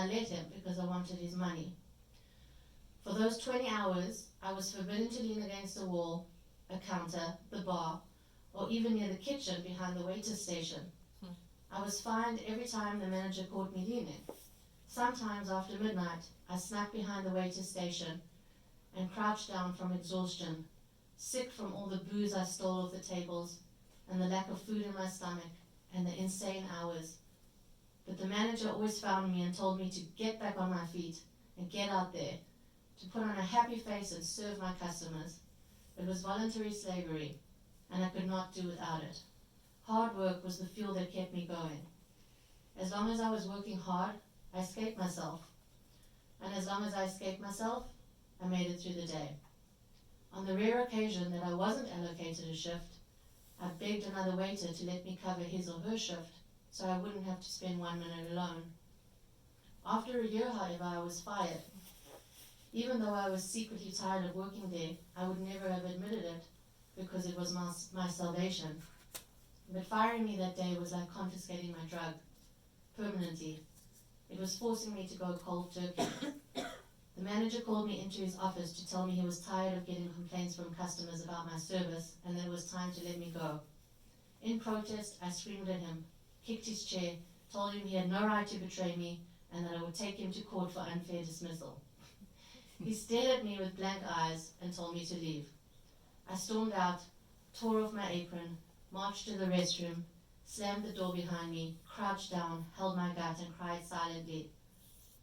I let him because I wanted his money. For those 20 hours, I was forbidden to lean against a wall, a counter, the bar, or even near the kitchen behind the waiter station. I was fined every time the manager caught me leaning. Sometimes after midnight, I snuck behind the waiter station and crouched down from exhaustion, sick from all the booze I stole off the tables and the lack of food in my stomach and the insane hours. But the manager always found me and told me to get back on my feet and get out there, to put on a happy face and serve my customers. It was voluntary slavery, and I could not do without it. Hard work was the fuel that kept me going. As long as I was working hard, I escaped myself. And as long as I escaped myself, I made it through the day. On the rare occasion that I wasn't allocated a shift, I begged another waiter to let me cover his or her shift so I wouldn't have to spend 1 minute alone. After a year, however, I was fired. Even though I was secretly tired of working there, I would never have admitted it because it was my salvation. But firing me that day was like confiscating my drug, permanently. It was forcing me to go cold turkey. The manager called me into his office to tell me he was tired of getting complaints from customers about my service and that it was time to let me go. In protest, I screamed at him, kicked his chair, told him he had no right to betray me and that I would take him to court for unfair dismissal. He stared at me with blank eyes and told me to leave. I stormed out, tore off my apron, marched to the restroom, slammed the door behind me, crouched down, held my gut and cried silently.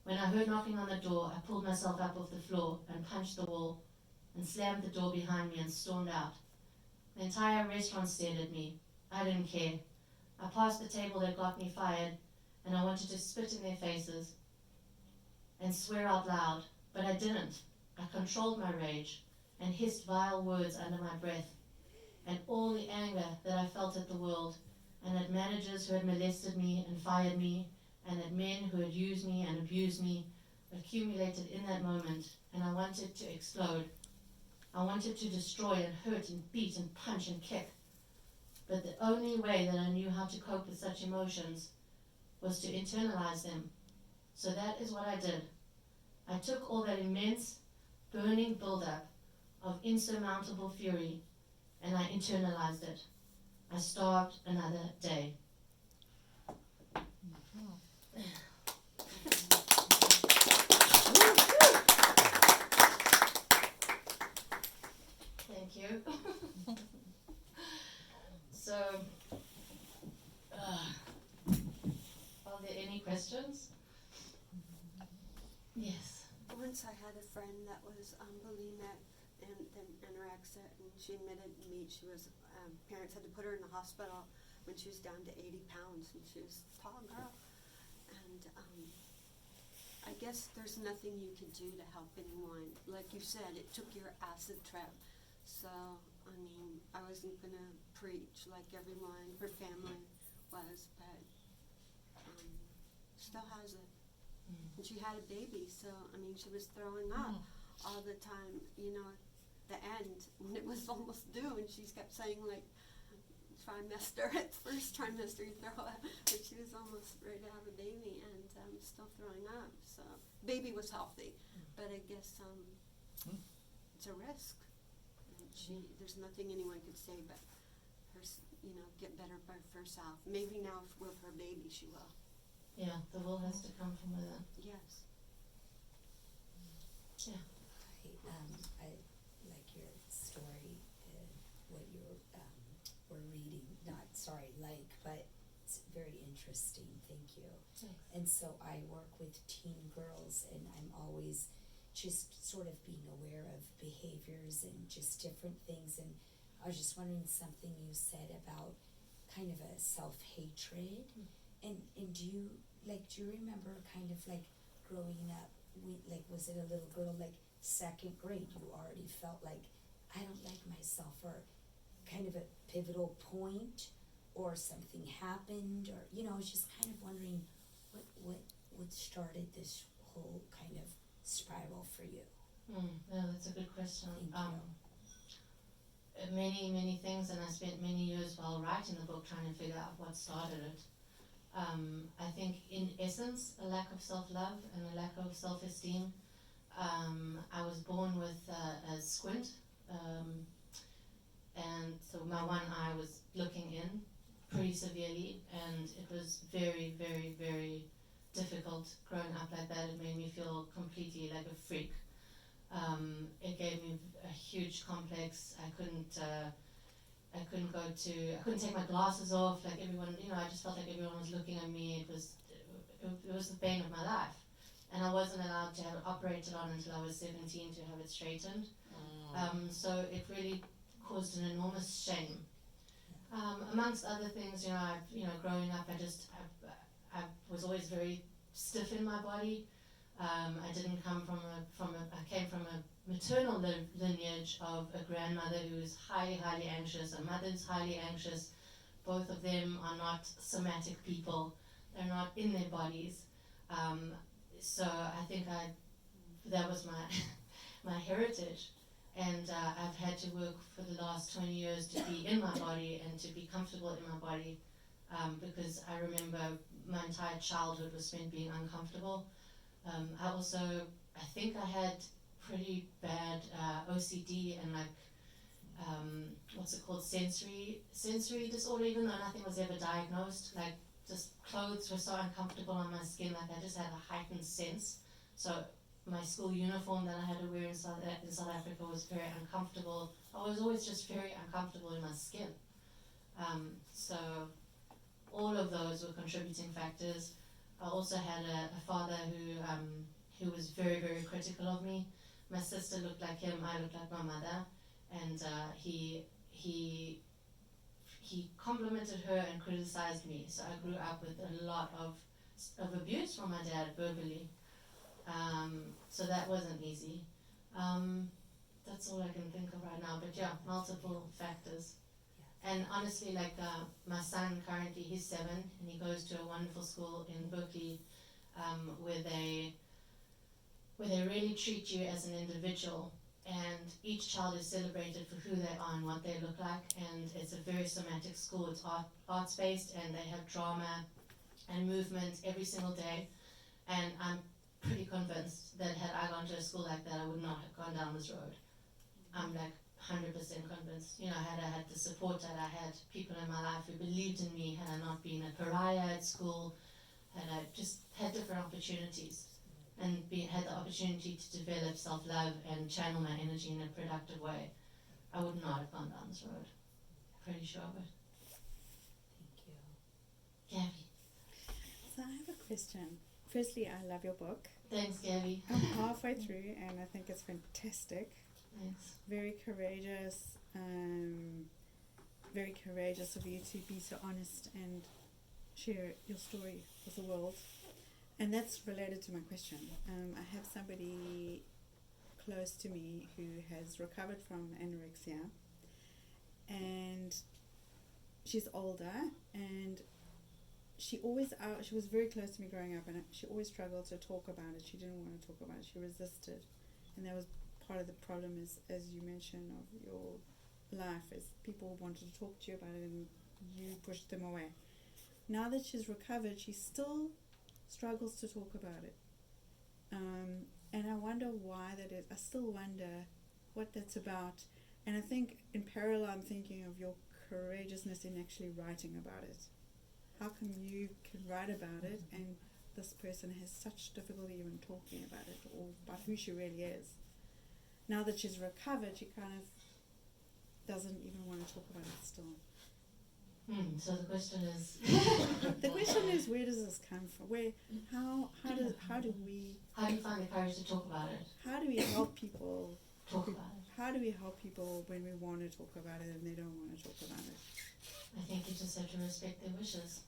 When I heard knocking on the door, I pulled myself up off the floor and punched the wall and slammed the door behind me and stormed out. The entire restaurant stared at me. I didn't care. I passed the table that got me fired and I wanted to spit in their faces and swear out loud, but I didn't. I controlled my rage and hissed vile words under my breath, and all the anger that I felt at the world and at managers who had molested me and fired me and at men who had used me and abused me accumulated in that moment, and I wanted to explode. I wanted to destroy and hurt and beat and punch and kick. But the only way that I knew how to cope with such emotions was to internalize them. So that is what I did. I took all that immense, burning buildup of insurmountable fury and I internalized it. I starved another day. Thank you. So, are there any questions? Yes. Once I had a friend that was bulimic and then anorexic, and she admitted to me she was, parents had to put her in the hospital when she was down to 80 pounds, and she was a tall girl. And I guess there's nothing you could do to help anyone. Like you said, it took your acid trip. So, I mean, I wasn't going to preach like everyone, her family was, but still has it. And she had a baby, so, I mean, she was throwing up all the time, you know, at the end, when it was almost due, and she kept saying, like, trimester, at the first trimester you throw up, but she was almost ready to have a baby, and still throwing up, so, baby was healthy, but I guess, it's a risk, and there's nothing anyone could say but her, you know, get better by herself. Maybe now with her baby she will. Yeah, the will has to come from within. Yes. Yeah. I like your story, what you were reading. But it's very interesting. Thank you. Thanks. And so I work with teen girls, and I'm always just sort of being aware of behaviors and just different things. And I was just wondering something you said about kind of a self-hatred. And do you remember kind of like growing up, was it a little girl, like second grade, you already felt like, I don't like myself, or kind of a pivotal point, or something happened, or, you know, I was just kind of wondering what started this whole kind of spiral for you? No, that's a good question. Thank you. Many things, and I spent many years while writing the book trying to figure out what started it. I think in essence a lack of self-love and a lack of self-esteem. I was born with a squint, and so my one eye was looking in pretty severely, and it was very, very, very difficult growing up like that. It made me feel completely like a freak. It gave me a huge complex. I couldn't take my glasses off. Like everyone, I just felt like everyone was looking at me. It was the bane of my life, and I wasn't allowed to have it operated on until I was 17 to have it straightened. So it really caused an enormous shame. Amongst other things, growing up, I was always very stiff in my body. I didn't come I came from a maternal lineage of a grandmother who was highly, highly anxious. A mother's highly anxious. Both of them are not somatic people. They're not in their bodies. So I think that was my heritage. And I've had to work for the last 20 years to be in my body and to be comfortable in my body, because I remember my entire childhood was spent being uncomfortable. I think I had pretty bad OCD and sensory disorder, even though nothing was ever diagnosed. Like, just clothes were so uncomfortable on my skin, like I just had a heightened sense. So my school uniform that I had to wear in South Africa was very uncomfortable. I was always just very uncomfortable in my skin. So all of those were contributing factors. I also had a father who was very, very critical of me. My sister looked like him, I looked like my mother, and he complimented her and criticized me. So I grew up with a lot of abuse from my dad verbally. So that wasn't easy. That's all I can think of right now. But yeah, multiple factors. And honestly, my son currently, he's 7, and he goes to a wonderful school in Berkeley, where they really treat you as an individual, and each child is celebrated for who they are and what they look like. And it's a very somatic school. It's arts based, and they have drama and movement every single day. And I'm pretty convinced that had I gone to a school like that, I would not have gone down this road. I'm 100% convinced. Had I had the support, that I had people in my life who believed in me, had I not been a pariah at school, had I just had different opportunities and had the opportunity to develop self-love and channel my energy in a productive way, I would not have gone down this road. Pretty sure of it. Thank you. Gabby. So I have a question. Firstly, I love your book. Thanks, Gabby. I'm halfway through and I think it's fantastic. Thanks. Very courageous of you to be so honest and share your story with the world. And that's related to my question. I have somebody close to me who has recovered from anorexia, and she's older, and she was very close to me growing up, and she always struggled to talk about it. She didn't want to talk about it. She resisted, and that was part of the problem, is, as you mentioned, of your life, is people wanted to talk to you about it and you pushed them away. Now that she's recovered, she still struggles to talk about it, and I wonder why that is. I still wonder what that's about. And I think in parallel I'm thinking of your courageousness in actually writing about it. How come you can write about it and this person has such difficulty even talking about it or about who she really is? Now that she's recovered, she kind of doesn't even want to talk about it still. So the question is... The question is, where does this come from? How do we... How do you find the courage to talk about it? How do we help people... Talk about it. How do we help people when we want to talk about it and they don't want to talk about it? I think you just have to respect their wishes.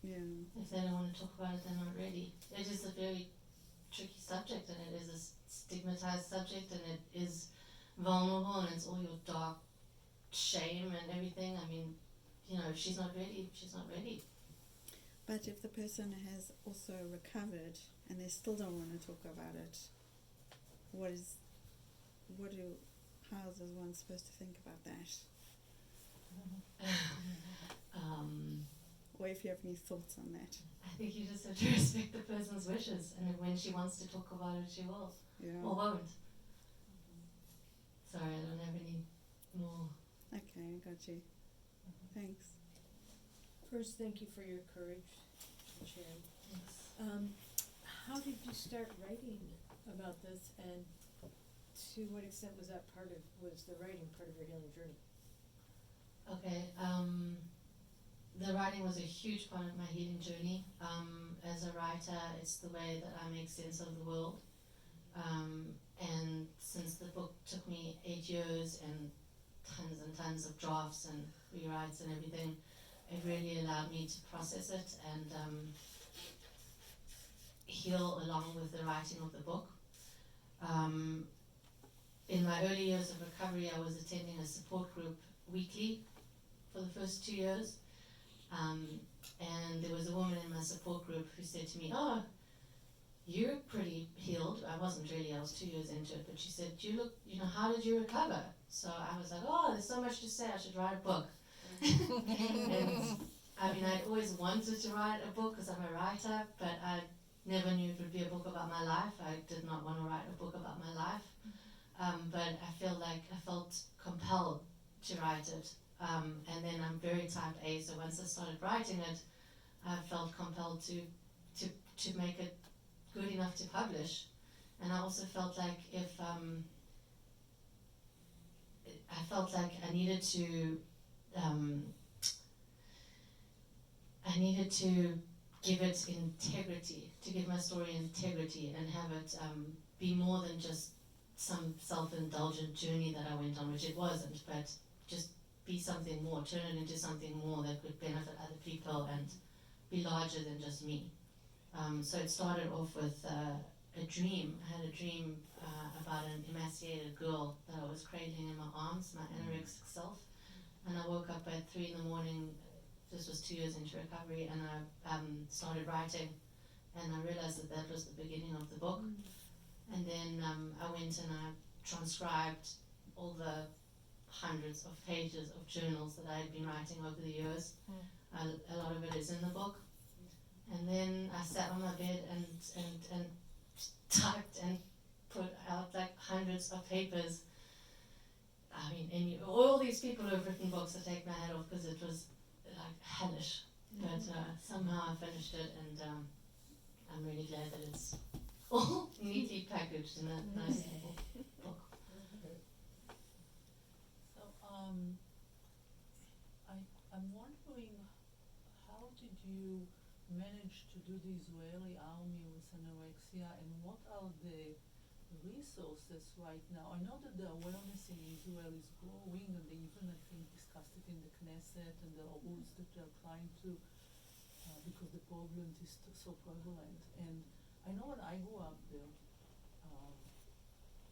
Yeah. If they don't want to talk about it, they're not ready. It is a very tricky subject, and it is a stigmatized subject, and it is vulnerable, and it's all your dark shame and everything. I mean, if she's not ready, she's not ready. But if the person has also recovered and they still don't want to talk about it, how is one supposed to think about that? or if you have any thoughts on that. I think you just have to respect the person's wishes, and when she wants to talk about it, she will, Yeah. or won't. Sorry, I don't have any more. Okay, I got you. Thanks. First, thank you for your courage and sharing. Thanks. How did you start writing about this, and to what extent was the writing part of your healing journey? Okay, the writing was a huge part of my healing journey. As a writer, it's the way that I make sense of the world. And since the book took me 8 years and tons of drafts and rewrites and everything, it really allowed me to process it and heal along with the writing of the book. In my early years of recovery, I was attending a support group weekly for the first 2 years. And there was a woman in my support group who said to me, "Oh, you're pretty healed." I wasn't really, I was 2 years into it, but she said, how did you recover? So I was like, oh, there's so much to say, I should write a book. And I mean, I'd always wanted to write a book because I'm a writer, but I never knew it would be a book about my life. I did not want to write a book about my life. But I felt compelled to write it. And then I'm very type A, so once I started writing it, I felt compelled to make it good enough to publish. And I also felt like I needed to give it integrity, to give my story integrity and have it be more than just some self-indulgent journey that I went on, which it wasn't, but just be something more, turn it into something more that could benefit other people and be larger than just me. So it started off with a dream. I had a dream about an emaciated girl that I was cradling in my arms, my anorexic self. And I woke up at 3 in the morning. This was 2 years into recovery, and I started writing. And I realized that was the beginning of the book. And then I went and I transcribed all the hundreds of pages of journals that I had been writing over the years. A lot of it is in the book. And then I sat on my bed and typed and put out like hundreds of papers. I mean, and all these people who have written books, I take my hat off because it was like hellish. But somehow I finished it, and I'm really glad that it's all neatly packaged in a nice little book. So I'm wondering, how did you manage to do the Israeli army with anorexia, and what are the resources right now? I know that the awareness in Israel is growing, and they even, I think, discussed it in the Knesset, and there are rules that they are trying to, because the problem is so prevalent. And I know when I grew up there,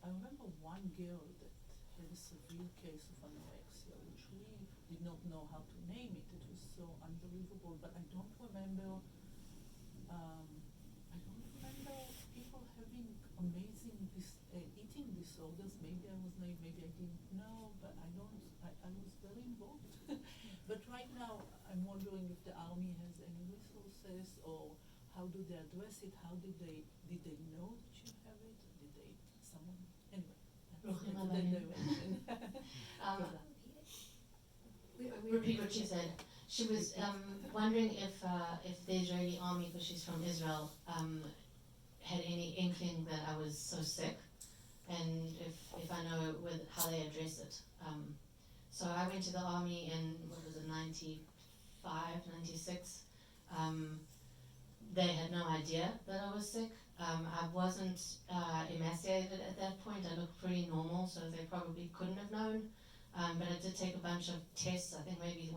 I remember one girl that had a severe case of anorexia, which we did not know how to name it. It was so unbelievable, but I don't remember people having amazing eating disorders. Maybe I was naive, maybe I didn't know, but I was very involved. But right now, I'm wondering if the army has any resources, or how do they address it? How did they know that you have it? Did they, someone, anyway, that's the direction. Repeat what she said. She was wondering if the Israeli army, because she's from Israel, had any inkling that I was so sick, and if I know how they address it. So I went to the army in, 95, 96. They had no idea that I was sick. I wasn't emaciated at that point. I looked pretty normal, so they probably couldn't have known. But I did take a bunch of tests. I think maybe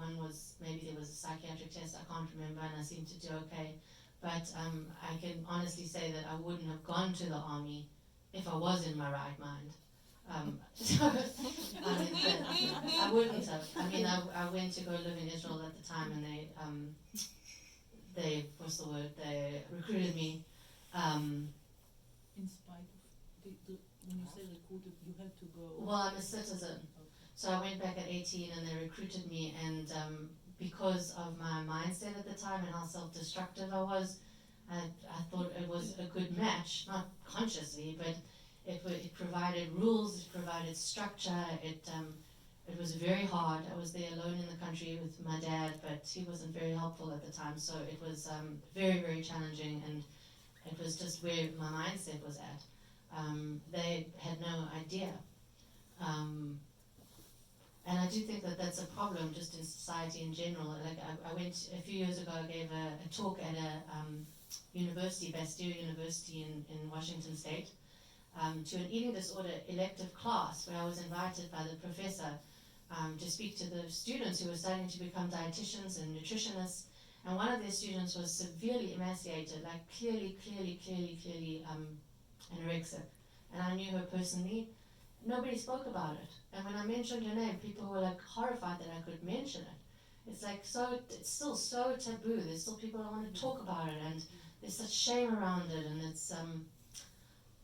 there was a psychiatric test, I can't remember, and I seemed to do okay. But I can honestly say that I wouldn't have gone to the army if I was in my right mind. I wouldn't have. I mean, I went to go live in Israel at the time, and they what's the word? They recruited me. In spite of when you say recruited, you had to go. Well, I'm a citizen. So I went back at 18, and they recruited me, and because of my mindset at the time and how self-destructive I was, I thought it was a good match, not consciously, but it provided rules, it provided structure, it was very hard. I was there alone in the country with my dad, but he wasn't very helpful at the time, so it was very, very challenging, and it was just where my mindset was at. They had no idea. And I do think that that's a problem just in society in general. Like I went a few years ago, I gave a talk at a university, Bastyr University in Washington State, to an eating disorder elective class where I was invited by the professor to speak to the students who were starting to become dietitians and nutritionists. And one of their students was severely emaciated, like clearly anorexic. And I knew her personally. Nobody spoke about it. And when I mentioned her name, people were like horrified that I could mention it. It's like it's still so taboo. There's still people that want to talk about it, and there's such shame around it, and it's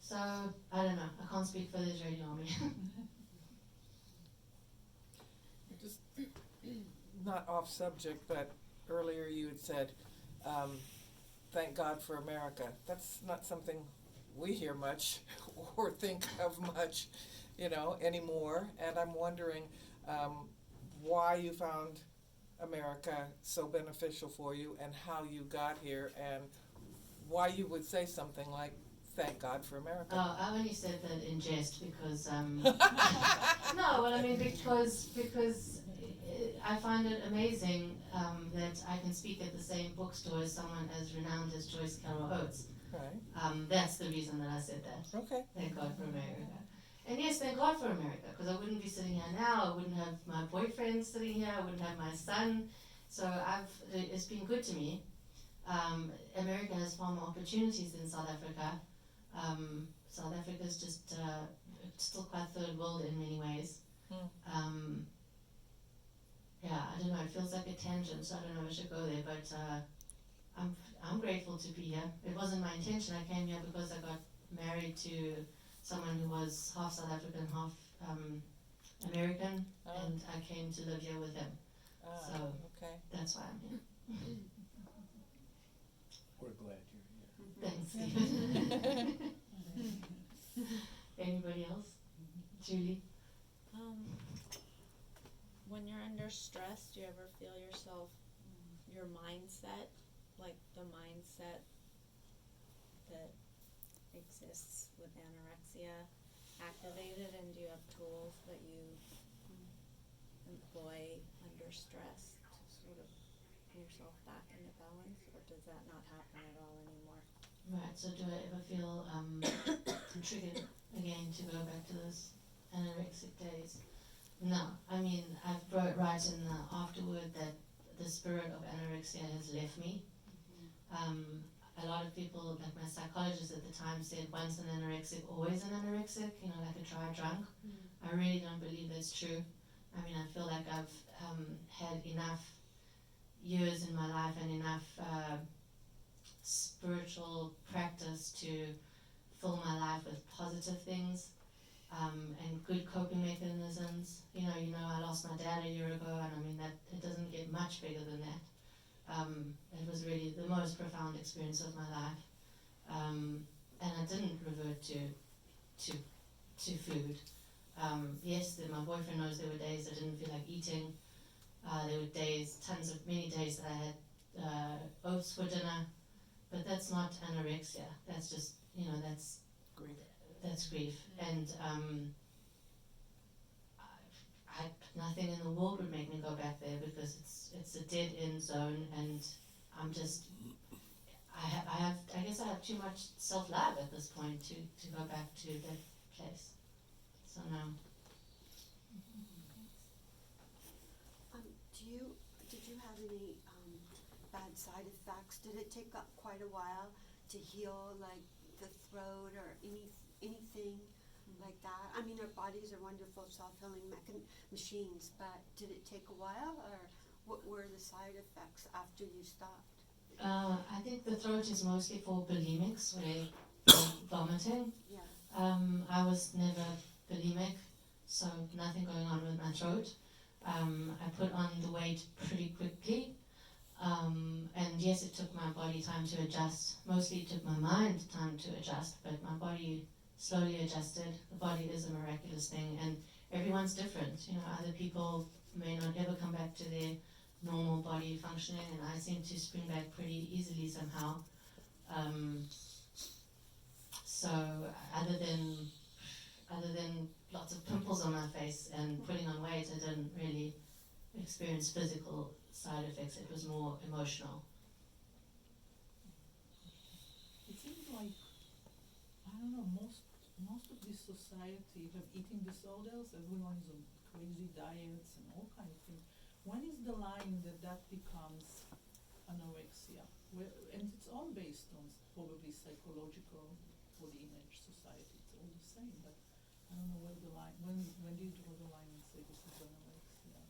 so I don't know. I can't speak for the Israeli army. Just not off subject, but earlier you had said, thank God for America. That's not something we hear much or think of much, anymore. And I'm wondering why you found America so beneficial for you and how you got here and why you would say something like, thank God for America. Oh, I only said that in jest because no, well, I mean because I find it amazing that I can speak at the same bookstore as someone as renowned as Joyce Carol Oates. Right. That's the reason that I said that. Okay. Thank God for America. And yes, thank God for America, because I wouldn't be sitting here now. I wouldn't have my boyfriend sitting here. I wouldn't have my son. So it's been good to me. America has far more opportunities than South Africa. South Africa is just still quite third world in many ways. Yeah, I don't know. It feels like a tangent, so I don't know if I should go there. But I'm grateful to be here. It wasn't my intention. I came here because I got married to someone who was half South African, half American, and I came to live here with him. So okay. that's why I'm here. We're glad you're here. Thanks, Stephen. Anybody else? Julie? When you're under stress, do you ever feel your mindset, like the mindset that exists with anorexia, activated, and do you have tools that you employ under stress to sort of bring yourself back into balance, or does that not happen at all anymore? Right, so do I ever feel triggered again to go back to those anorexic days? No, I mean, I wrote right in the afterword that the spirit of anorexia has left me. A lot of people, like my psychologist at the time, said once an anorexic, always an anorexic, like a dry drunk. I really don't believe that's true. I mean, I feel like I've had enough years in my life and enough spiritual practice to fill my life with positive things and good coping mechanisms. I lost my dad a year ago, and I mean that it doesn't get much bigger than that. It was really the most profound experience of my life, and I didn't revert to food. Yes, my boyfriend knows there were days I didn't feel like eating. There were many days that I had oats for dinner, but that's not anorexia. That's just that's Grief. That's grief, and nothing in the world would make me go back there because it's a dead end zone, and I'm just I guess I have too much self-love at this point to go back to that place. So no. Did you have any bad side effects? Did it take up quite a while to heal, like the throat or anything like that? I mean, our bodies are wonderful self-healing machines, but did it take a while, or what were the side effects after you stopped? I think the throat is mostly for bulimics, where they're vomiting. Yeah. I was never bulimic, so nothing going on with my throat. I put on the weight pretty quickly. And yes, it took my body time to adjust. Mostly it took my mind time to adjust, but my body slowly adjusted. The body is a miraculous thing, and everyone's different. You know, other people may not ever come back to their normal body functioning, and I seem to spring back pretty easily somehow. So other than lots of pimples on my face and putting on weight, I didn't really experience physical side effects. It was more emotional. It seems like, I don't know, most of this society have eating disorders. Everyone is on crazy diets and all kind of things. When is the line that becomes anorexia? And it's all based on probably psychological body image society. It's all the same, but I don't know where the line. When do you draw the line and say this is anorexia?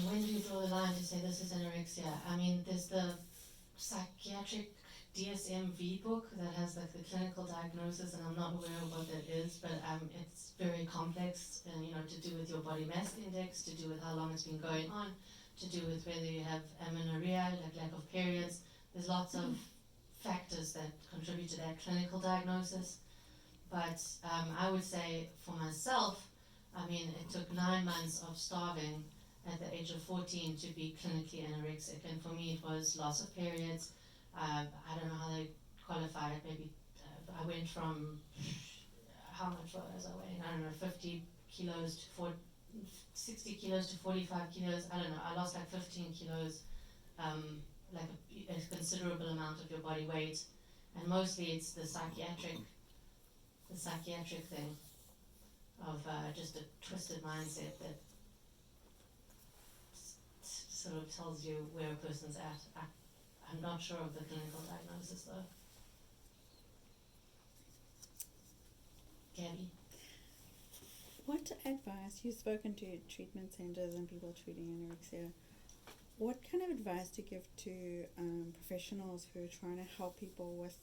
When do you draw the line to say this is anorexia? I mean, there's the psychiatric DSM-V book that has like the clinical diagnosis, and I'm not aware of what that is, but it's very complex, and you know, to do with your body mass index, to do with how long it's been going on, to do with whether you have amenorrhea, like lack of periods. There's lots of factors that contribute to that clinical diagnosis. But I would say for myself, I mean, it took 9 months of starving at the age of 14 to be clinically anorexic, and for me it was loss of periods. I don't know how they qualify it. Maybe I went from how much was I weighing? I don't know, 50 kilos to 60 kilos to 45 kilos. I don't know. I lost like 15 kilos, like a considerable amount of your body weight, and mostly it's the psychiatric thing of just a twisted mindset that sort of tells you where a person's at. I'm not sure of the clinical diagnosis though. Gabby? What advice, you've spoken to treatment centers and people treating anorexia, what kind of advice do you give to professionals who are trying to help people with